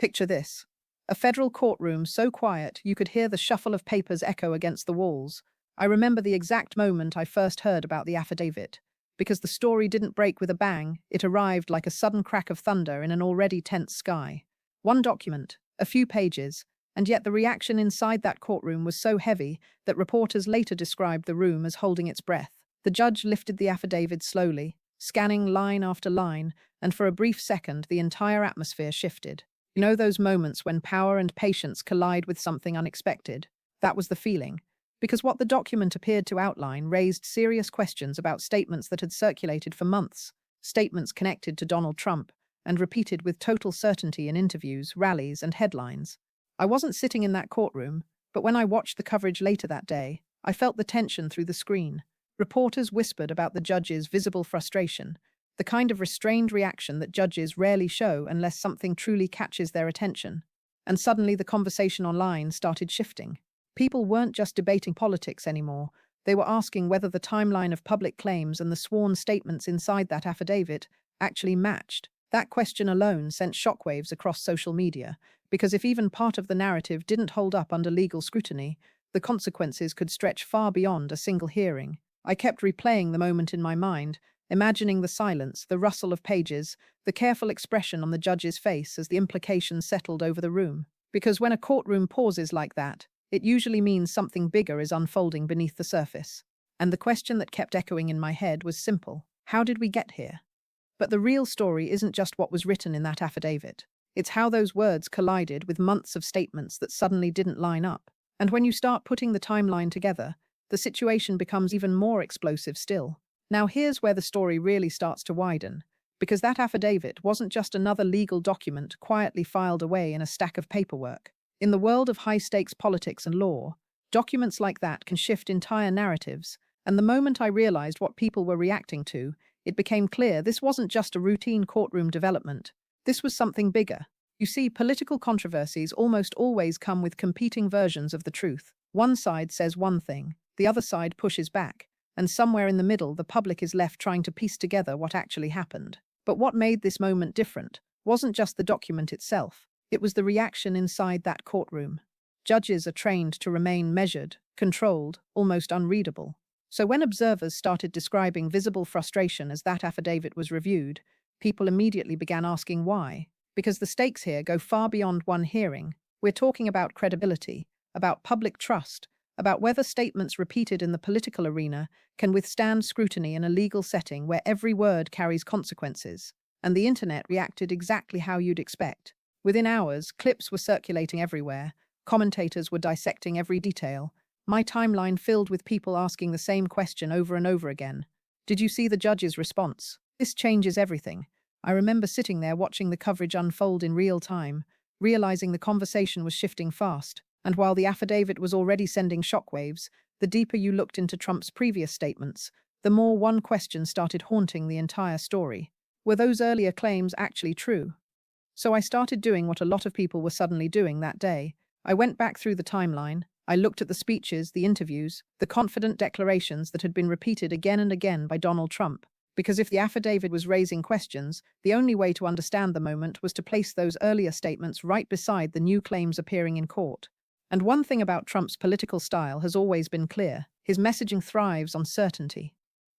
Picture this. A federal courtroom so quiet you could hear the shuffle of papers echo against the walls. I remember the exact moment I first heard about the affidavit. Because the story didn't break with a bang, it arrived like a sudden crack of thunder in an already tense sky. One document, a few pages, and yet the reaction inside that courtroom was so heavy that reporters later described the room as holding its breath. The judge lifted the affidavit slowly, scanning line after line, and for a brief second the entire atmosphere shifted. You know those moments when power and patience collide with something unexpected? That was the feeling. Because what the document appeared to outline raised serious questions about statements that had circulated for months, statements connected to Donald Trump, and repeated with total certainty in interviews, rallies, and headlines. I wasn't sitting in that courtroom, but when I watched the coverage later that day, I felt the tension through the screen. Reporters whispered about the judge's visible frustration, the kind of restrained reaction that judges rarely show unless something truly catches their attention. And suddenly the conversation online started shifting. People weren't just debating politics anymore. They were asking whether the timeline of public claims and the sworn statements inside that affidavit actually matched. That question alone sent shockwaves across social media, because if even part of the narrative didn't hold up under legal scrutiny, the consequences could stretch far beyond a single hearing. I kept replaying the moment in my mind, imagining the silence, the rustle of pages, the careful expression on the judge's face as the implications settled over the room. Because when a courtroom pauses like that, it usually means something bigger is unfolding beneath the surface. And the question that kept echoing in my head was simple: how did we get here? But the real story isn't just what was written in that affidavit. It's how those words collided with months of statements that suddenly didn't line up. And when you start putting the timeline together, the situation becomes even more explosive still. Now here's where the story really starts to widen, because that affidavit wasn't just another legal document quietly filed away in a stack of paperwork. In the world of high-stakes politics and law, documents like that can shift entire narratives, and the moment I realized what people were reacting to, it became clear this wasn't just a routine courtroom development. This was something bigger. You see, political controversies almost always come with competing versions of the truth. One side says one thing, the other side pushes back, and somewhere in the middle the public is left trying to piece together what actually happened. But what made this moment different wasn't just the document itself. It was the reaction inside that courtroom. Judges are trained to remain measured, controlled, almost unreadable. So when observers started describing visible frustration as that affidavit was reviewed, people immediately began asking why. Because the stakes here go far beyond one hearing. We're talking about credibility, about public trust, about whether statements repeated in the political arena can withstand scrutiny in a legal setting where every word carries consequences. And the internet reacted exactly how you'd expect. Within hours, clips were circulating everywhere, commentators were dissecting every detail, my timeline filled with people asking the same question over and over again. Did you see the judge's response? This changes everything. I remember sitting there watching the coverage unfold in real time, realizing the conversation was shifting fast, and while the affidavit was already sending shockwaves, the deeper you looked into Trump's previous statements, the more one question started haunting the entire story. Were those earlier claims actually true? So I started doing what a lot of people were suddenly doing that day. I went back through the timeline. I looked at the speeches, the interviews, the confident declarations that had been repeated again and again by Donald Trump. Because if the affidavit was raising questions, the only way to understand the moment was to place those earlier statements right beside the new claims appearing in court. And one thing about Trump's political style has always been clear: his messaging thrives on certainty.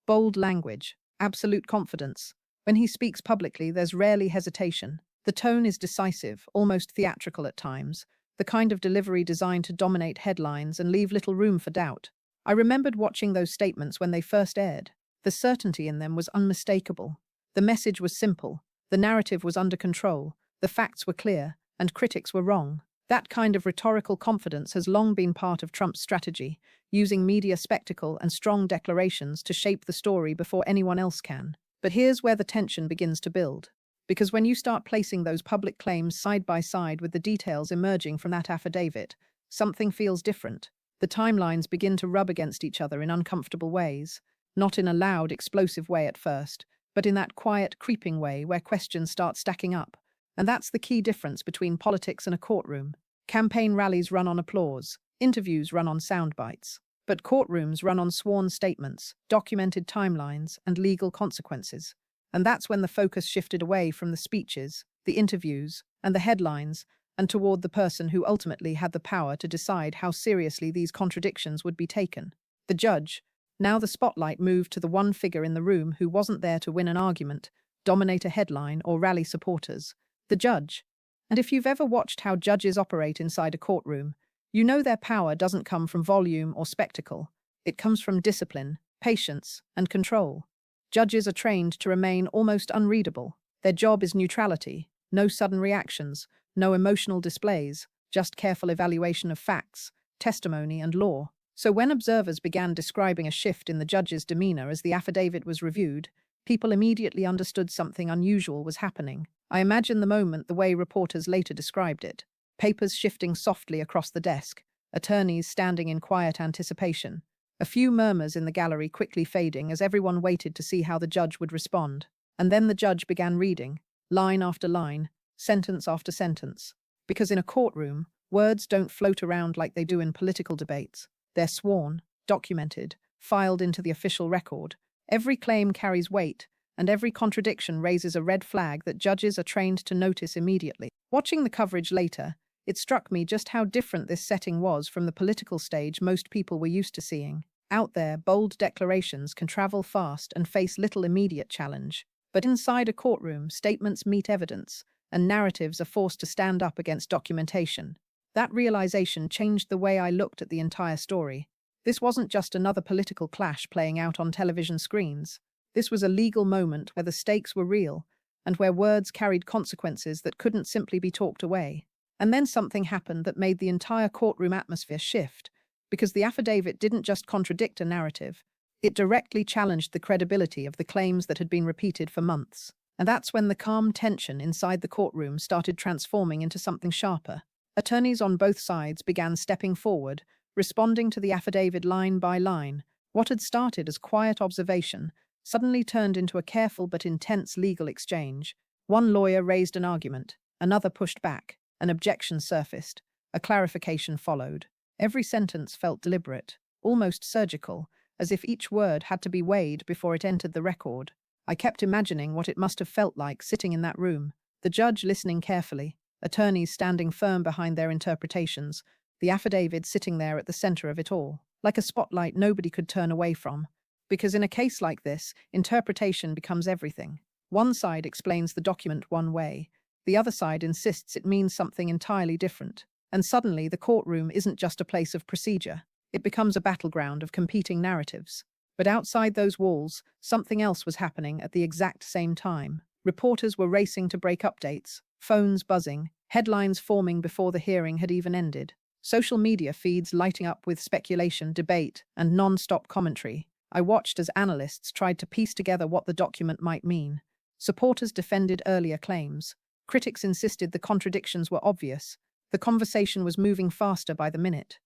Bold language, absolute confidence. When he speaks publicly, there's rarely hesitation. The tone is decisive, almost theatrical at times, the kind of delivery designed to dominate headlines and leave little room for doubt. I remembered watching those statements when they first aired. The certainty in them was unmistakable. The message was simple, the narrative was under control, the facts were clear, and critics were wrong. That kind of rhetorical confidence has long been part of Trump's strategy, using media spectacle and strong declarations to shape the story before anyone else can. But here's where the tension begins to build. Because when you start placing those public claims side by side with the details emerging from that affidavit, something feels different. The timelines begin to rub against each other in uncomfortable ways, not in a loud, explosive way at first, but in that quiet, creeping way where questions start stacking up. And that's the key difference between politics and a courtroom. Campaign rallies run on applause, interviews run on sound bites, but courtrooms run on sworn statements, documented timelines, and legal consequences. And that's when the focus shifted away from the speeches, the interviews, and the headlines, and toward the person who ultimately had the power to decide how seriously these contradictions would be taken. The judge. Now the spotlight moved to the one figure in the room who wasn't there to win an argument, dominate a headline, or rally supporters. The judge. And if you've ever watched how judges operate inside a courtroom, you know their power doesn't come from volume or spectacle. It comes from discipline, patience, and control. Judges are trained to remain almost unreadable. Their job is neutrality, no sudden reactions, no emotional displays, just careful evaluation of facts, testimony, and law. So when observers began describing a shift in the judge's demeanor as the affidavit was reviewed, people immediately understood something unusual was happening. I imagine the moment the way reporters later described it. Papers shifting softly across the desk, attorneys standing in quiet anticipation. A few murmurs in the gallery quickly fading as everyone waited to see how the judge would respond. And then the judge began reading, line after line, sentence after sentence. Because in a courtroom, words don't float around like they do in political debates. They're sworn, documented, filed into the official record. Every claim carries weight, and every contradiction raises a red flag that judges are trained to notice immediately. Watching the coverage later, it struck me just how different this setting was from the political stage most people were used to seeing. Out there, bold declarations can travel fast and face little immediate challenge. But inside a courtroom, statements meet evidence, and narratives are forced to stand up against documentation. That realization changed the way I looked at the entire story. This wasn't just another political clash playing out on television screens. This was a legal moment where the stakes were real, and where words carried consequences that couldn't simply be talked away. And then something happened that made the entire courtroom atmosphere shift, because the affidavit didn't just contradict a narrative, it directly challenged the credibility of the claims that had been repeated for months. And that's when the calm tension inside the courtroom started transforming into something sharper. Attorneys on both sides began stepping forward, responding to the affidavit line by line. What had started as quiet observation suddenly turned into a careful but intense legal exchange. One lawyer raised an argument, another pushed back, an objection surfaced, a clarification followed. Every sentence felt deliberate, almost surgical, as if each word had to be weighed before it entered the record. I kept imagining what it must have felt like sitting in that room, the judge listening carefully, attorneys standing firm behind their interpretations, the affidavit sitting there at the center of it all, like a spotlight nobody could turn away from. Because in a case like this, interpretation becomes everything. One side explains the document one way, the other side insists it means something entirely different. And suddenly the courtroom isn't just a place of procedure. It becomes a battleground of competing narratives. But outside those walls, something else was happening at the exact same time. Reporters were racing to break updates, phones buzzing, headlines forming before the hearing had even ended. Social media feeds lighting up with speculation, debate, and non-stop commentary. I watched as analysts tried to piece together what the document might mean. Supporters defended earlier claims. Critics insisted the contradictions were obvious. The conversation was moving faster by the minute.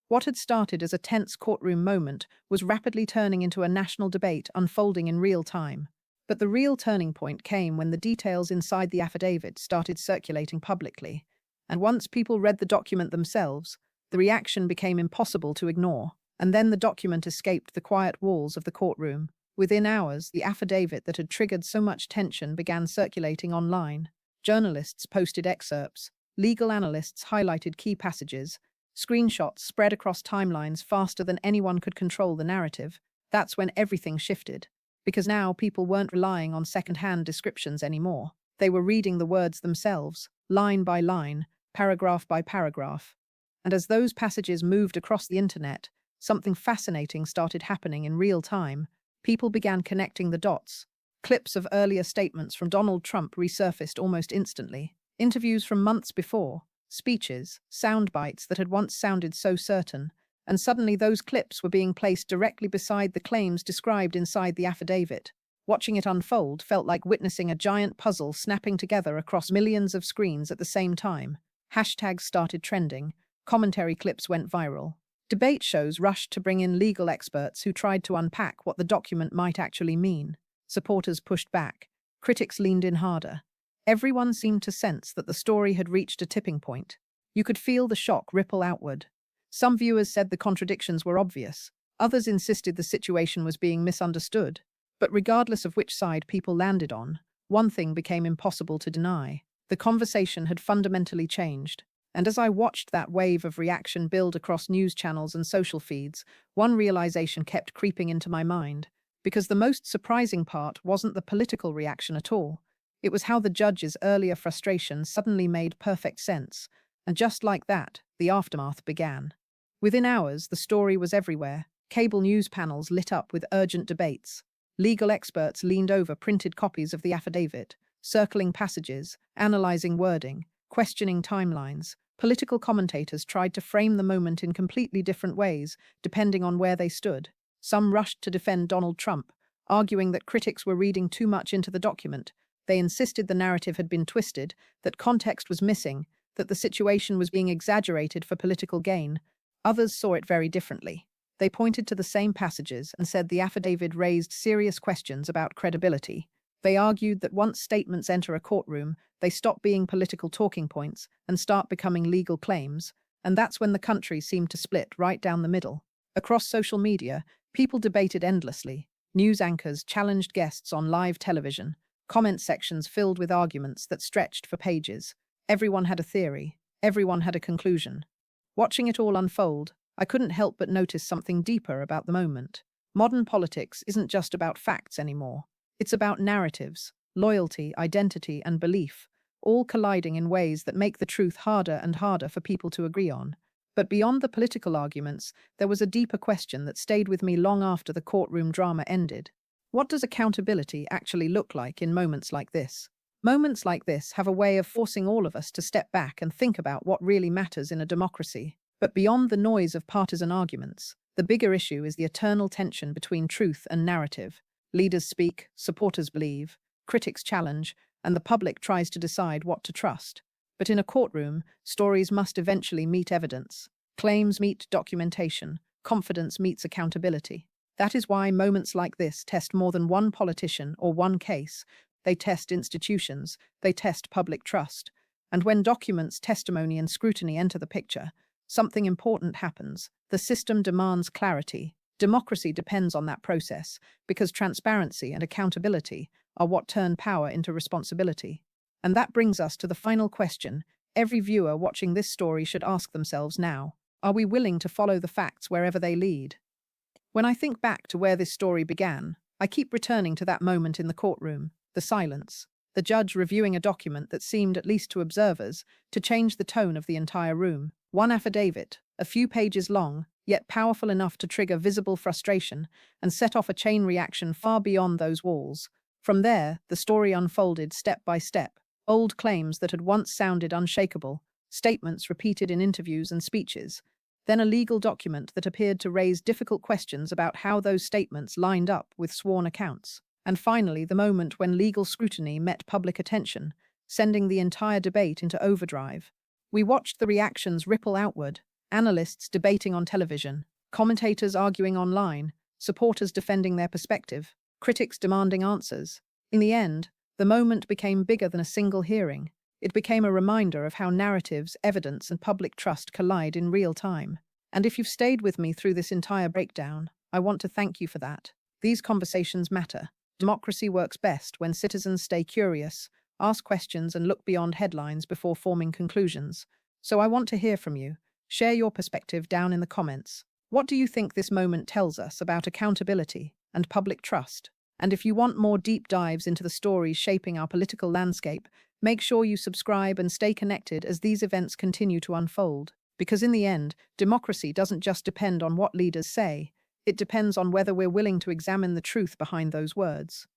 What had started as a tense courtroom moment was rapidly turning into a national debate unfolding in real time. But the real turning point came when the details inside the affidavit started circulating publicly. And once people read the document themselves, the reaction became impossible to ignore. And then the document escaped the quiet walls of the courtroom. Within hours, the affidavit that had triggered so much tension began circulating online. Journalists posted excerpts. Legal analysts highlighted key passages. Screenshots spread across timelines faster than anyone could control the narrative. That's when everything shifted. Because now people weren't relying on second-hand descriptions anymore. They were reading the words themselves, line by line, paragraph by paragraph. And as those passages moved across the internet, something fascinating started happening in real time. People began connecting the dots. Clips of earlier statements from Donald Trump resurfaced almost instantly. Interviews from months before, speeches, sound bites that had once sounded so certain, and suddenly those clips were being placed directly beside the claims described inside the affidavit. Watching it unfold felt like witnessing a giant puzzle snapping together across millions of screens at the same time. Hashtags started trending, commentary clips went viral. Debate shows rushed to bring in legal experts who tried to unpack what the document might actually mean. Supporters pushed back. Critics leaned in harder. Everyone seemed to sense that the story had reached a tipping point. You could feel the shock ripple outward. Some viewers said the contradictions were obvious. Others insisted the situation was being misunderstood. But regardless of which side people landed on, one thing became impossible to deny. The conversation had fundamentally changed. And as I watched that wave of reaction build across news channels and social feeds, one realization kept creeping into my mind. Because the most surprising part wasn't the political reaction at all. It was how the judge's earlier frustration suddenly made perfect sense. And just like that, the aftermath began. Within hours, the story was everywhere. Cable news panels lit up with urgent debates. Legal experts leaned over printed copies of the affidavit, circling passages, analyzing wording, questioning timelines. Political commentators tried to frame the moment in completely different ways, depending on where they stood. Some rushed to defend Donald Trump, arguing that critics were reading too much into the document. They insisted the narrative had been twisted, that context was missing, that the situation was being exaggerated for political gain. Others saw it very differently. They pointed to the same passages and said the affidavit raised serious questions about credibility. They argued that once statements enter a courtroom, they stop being political talking points and start becoming legal claims, and that's when the country seemed to split right down the middle. Across social media, people debated endlessly. News anchors challenged guests on live television, comment sections filled with arguments that stretched for pages. Everyone had a theory, everyone had a conclusion. Watching it all unfold, I couldn't help but notice something deeper about the moment. Modern politics isn't just about facts anymore. It's about narratives, loyalty, identity, and belief, all colliding in ways that make the truth harder and harder for people to agree on. But beyond the political arguments, there was a deeper question that stayed with me long after the courtroom drama ended. What does accountability actually look like in moments like this? Moments like this have a way of forcing all of us to step back and think about what really matters in a democracy. But beyond the noise of partisan arguments, the bigger issue is the eternal tension between truth and narrative. Leaders speak, supporters believe, critics challenge, and the public tries to decide what to trust. But in a courtroom, stories must eventually meet evidence. Claims meet documentation. Confidence meets accountability. That is why moments like this test more than one politician or one case. They test institutions. They test public trust. And when documents, testimony, and scrutiny enter the picture, something important happens. The system demands clarity. Democracy depends on that process, because transparency and accountability are what turn power into responsibility. And that brings us to the final question every viewer watching this story should ask themselves now. Are we willing to follow the facts wherever they lead? When I think back to where this story began, I keep returning to that moment in the courtroom, the silence, the judge reviewing a document that seemed, at least to observers, to change the tone of the entire room. One affidavit, a few pages long, yet powerful enough to trigger visible frustration and set off a chain reaction far beyond those walls. From there, the story unfolded step by step. Old claims that had once sounded unshakable, statements repeated in interviews and speeches, then a legal document that appeared to raise difficult questions about how those statements lined up with sworn accounts. And finally, the moment when legal scrutiny met public attention, sending the entire debate into overdrive. We watched the reactions ripple outward, analysts debating on television, commentators arguing online, supporters defending their perspective, critics demanding answers. In the end, the moment became bigger than a single hearing. It became a reminder of how narratives, evidence, and public trust collide in real time. And if you've stayed with me through this entire breakdown, I want to thank you for that. These conversations matter. Democracy works best when citizens stay curious, ask questions, and look beyond headlines before forming conclusions. So I want to hear from you. Share your perspective down in the comments. What do you think this moment tells us about accountability and public trust? And if you want more deep dives into the stories shaping our political landscape, make sure you subscribe and stay connected as these events continue to unfold. Because in the end, democracy doesn't just depend on what leaders say, it depends on whether we're willing to examine the truth behind those words.